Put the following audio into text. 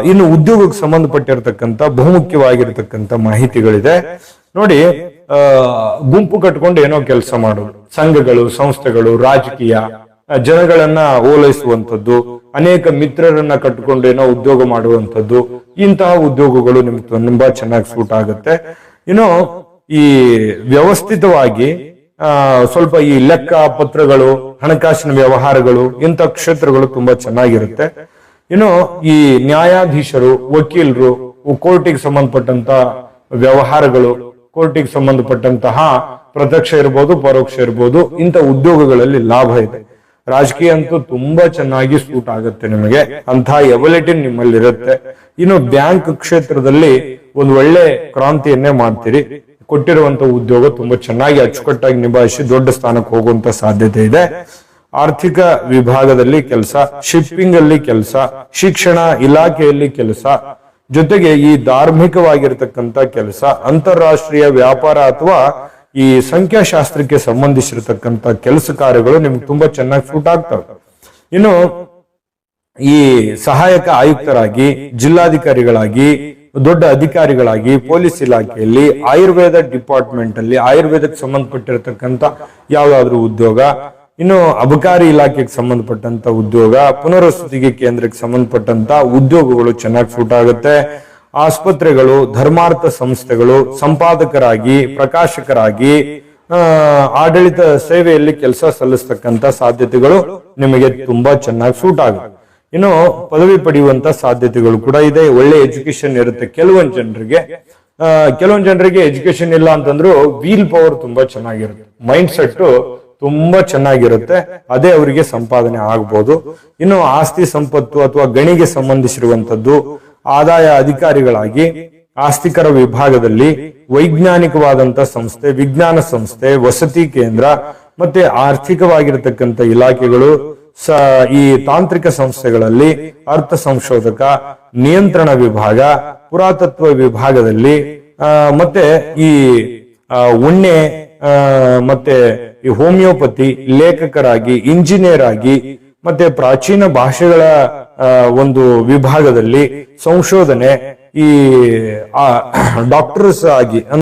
ಇನ್ನು ಉದ್ಯೋಗಕ್ಕೆ ಸಂಬಂಧಪಟ್ಟಿರ್ತಕ್ಕಂಥ ಬಹುಮುಖ್ಯವಾಗಿರ್ತಕ್ಕಂಥ ಮಾಹಿತಿಗಳಿದೆ ನೋಡಿ. ಗುಂಪು ಕಟ್ಕೊಂಡು ಏನೋ ಕೆಲಸ ಮಾಡೋದು, ಸಂಘಗಳು, ಸಂಸ್ಥೆಗಳು, ರಾಜಕೀಯ, ಜನಗಳನ್ನ ಓಲೈಸುವಂಥದ್ದು, ಅನೇಕ ಮಿತ್ರರನ್ನ ಕಟ್ಟಿಕೊಂಡು ಏನೋ ಉದ್ಯೋಗ ಮಾಡುವಂಥದ್ದು, ಇಂತಹ ಉದ್ಯೋಗಗಳು ನಿಮ್ಗೆ ತುಂಬಾ ಚೆನ್ನಾಗಿ ಸೂಟ್ ಆಗುತ್ತೆ. ಇನ್ನು ಈ ವ್ಯವಸ್ಥಿತವಾಗಿ ಸ್ವಲ್ಪ ಈ ಲೆಕ್ಕ ಪತ್ರಗಳು, ಹಣಕಾಸಿನ ವ್ಯವಹಾರಗಳು, ಇಂಥ ಕ್ಷೇತ್ರಗಳು ತುಂಬಾ ಚೆನ್ನಾಗಿರುತ್ತೆ. ಇನ್ನು ಈ ನ್ಯಾಯಾಧೀಶರು, ವಕೀಲರು, ಕೋರ್ಟಿಗೆ ಸಂಬಂಧಪಟ್ಟಂತ ವ್ಯವಹಾರಗಳು, ಕೋರ್ಟಿಗೆ ಸಂಬಂಧಪಟ್ಟಂತಹ ಪ್ರತ್ಯಕ್ಷ ಇರ್ಬೋದು, ಪರೋಕ್ಷ ಇರ್ಬೋದು, ಇಂಥ ಉದ್ಯೋಗಗಳಲ್ಲಿ ಲಾಭ ಇದೆ. ರಾಜಕೀಯ ಅಂತೂ ತುಂಬಾ ಚೆನ್ನಾಗಿ ಸೂಟ್ ಆಗುತ್ತೆ ನಿಮಗೆ, ಅಂತಹ ಎಬಿಲಿಟಿ ನಿಮ್ಮಲ್ಲಿ ಇರುತ್ತೆ. ಇನ್ನು ಬ್ಯಾಂಕ್ ಕ್ಷೇತ್ರದಲ್ಲಿ ಒಂದು ಒಳ್ಳೆ ಕ್ರಾಂತಿಯನ್ನೇ ಮಾಡ್ತೀರಿ. ಕೊಟ್ಟಿರುವಂತ ಉದ್ಯೋಗ ತುಂಬಾ ಚೆನ್ನಾಗಿ ಅಚ್ಚುಕಟ್ಟಾಗಿ ನಿಭಾಯಿಸಿ ದೊಡ್ಡ ಸ್ಥಾನಕ್ಕೆ ಹೋಗುವಂತ ಸಾಧ್ಯತೆ ಇದೆ. ಆರ್ಥಿಕ ವಿಭಾಗದಲ್ಲಿ ಕೆಲಸ, ಶಿಪ್ಪಿಂಗ್ ಅಲ್ಲಿ ಕೆಲಸ, ಶಿಕ್ಷಣ ಇಲಾಖೆಯಲ್ಲಿ ಕೆಲಸ, ಜೊತೆಗೆ ಈ ಧಾರ್ಮಿಕವಾಗಿರ್ತಕ್ಕಂಥ ಕೆಲಸ, ಅಂತಾರಾಷ್ಟ್ರೀಯ ವ್ಯಾಪಾರ ಅಥವಾ ಈ ಸಂಖ್ಯಾಶಾಸ್ತ್ರಕ್ಕೆ ಸಂಬಂಧಿಸಿರತಕ್ಕಂಥ ಕೆಲಸ ಕಾರ್ಯಗಳು ನಿಮ್ಗೆ ತುಂಬಾ ಚೆನ್ನಾಗಿ ಸೂಟ್ ಆಗ್ತವೆ. ಇನ್ನು ಈ ಸಹಾಯಕ ಆಯುಕ್ತರಾಗಿ, ಜಿಲ್ಲಾಧಿಕಾರಿಗಳಾಗಿ, ದೊಡ್ಡ ಅಧಿಕಾರಿಗಳಾಗಿ, ಪೊಲೀಸ್ ಇಲಾಖೆಯಲ್ಲಿ, ಆಯುರ್ವೇದ ಡಿಪಾರ್ಟ್ಮೆಂಟ್ ಅಲ್ಲಿ ಆಯುರ್ವೇದಕ್ಕೆ ಸಂಬಂಧಪಟ್ಟಿರತಕ್ಕಂಥ ಯಾವ್ದಾದ್ರು ಉದ್ಯೋಗ, ಇನ್ನು ಅಬಕಾರಿ ಇಲಾಖೆಗೆ ಸಂಬಂಧಪಟ್ಟಂತ ಉದ್ಯೋಗ, ಪುನರ್ವಸತಿ ಕೇಂದ್ರಕ್ಕೆ ಸಂಬಂಧಪಟ್ಟಂತ ಉದ್ಯೋಗಗಳು ಚೆನ್ನಾಗಿ ಸೂಟ್ ಆಗುತ್ತೆ. ಆಸ್ಪತ್ರೆಗಳು, ಧರ್ಮಾರ್ಥ ಸಂಸ್ಥೆಗಳು, ಸಂಪಾದಕರಾಗಿ, ಪ್ರಕಾಶಕರಾಗಿ, ಆಡಳಿತ ಸೇವೆಯಲ್ಲಿ ಕೆಲಸ ಸಲ್ಲಿಸ್ತಕ್ಕಂಥ ಸಾಧ್ಯತೆಗಳು ನಿಮಗೆ ತುಂಬಾ ಚೆನ್ನಾಗಿ ಸೂಟ್ ಆಗುತ್ತೆ. ಇನ್ನು ಪದವಿ ಪಡೆಯುವಂತ ಸಾಧ್ಯತೆಗಳು ಕೂಡ ಇದೆ. ಒಳ್ಳೆ ಎಜುಕೇಶನ್ ಇರುತ್ತೆ. ಕೆಲವೊಂದು ಜನರಿಗೆ ಎಜುಕೇಶನ್ ಇಲ್ಲ ಅಂತಂದ್ರು ವೀಲ್ ಪವರ್ ತುಂಬಾ ಚೆನ್ನಾಗಿರುತ್ತೆ, ಮೈಂಡ್ ಸೆಟ್ ತುಂಬಾ ಚೆನ್ನಾಗಿರುತ್ತೆ, ಅದೇ ಅವರಿಗೆ ಸಂಪಾದನೆ ಆಗ್ಬಹುದು. ಇನ್ನು ಆಸ್ತಿ ಸಂಪತ್ತು ಅಥವಾ ಗಣಿಗೆ ಸಂಬಂಧಿಸಿರುವಂತದ್ದು, ಆದಾಯ ಅಧಿಕಾರಿಗಳಾಗಿ, ಆಸ್ತಿಕರ ವಿಭಾಗದಲ್ಲಿ, ವೈಜ್ಞಾನಿಕವಾದಂತ ಸಂಸ್ಥೆ, ವಿಜ್ಞಾನ ಸಂಸ್ಥೆ, ವಸತಿ ಕೇಂದ್ರ, ಮತ್ತೆ ಆರ್ಥಿಕವಾಗಿರತಕ್ಕಂಥ ಇಲಾಖೆಗಳು, ಈ ತಾಂತ್ರಿಕ ಸಂಸ್ಥೆಗಳಲ್ಲಿ ಅರ್ಥ ಸಂಶೋಧಕ, ನಿಯಂತ್ರಣ ವಿಭಾಗ, ಪುರಾತತ್ವ ವಿಭಾಗದಲ್ಲಿ, ಮತ್ತೆ ಈ ಉಣ್ಣೆ, ಮತ್ತೆ ಈ ಹೋಮಿಯೋಪತಿ, ಲೇಖಕರಾಗಿ, ಇಂಜಿನಿಯರ್ ಆಗಿ, ಮತ್ತೆ ಪ್ರಾಚೀನ ಭಾಷೆಗಳ ಒಂದು ವಿಭಾಗದಲ್ಲಿ ಸಂಶೋಧನೆ, ಈ ಡಾಕ್ಟರ್ಸ್ ಆಗಿ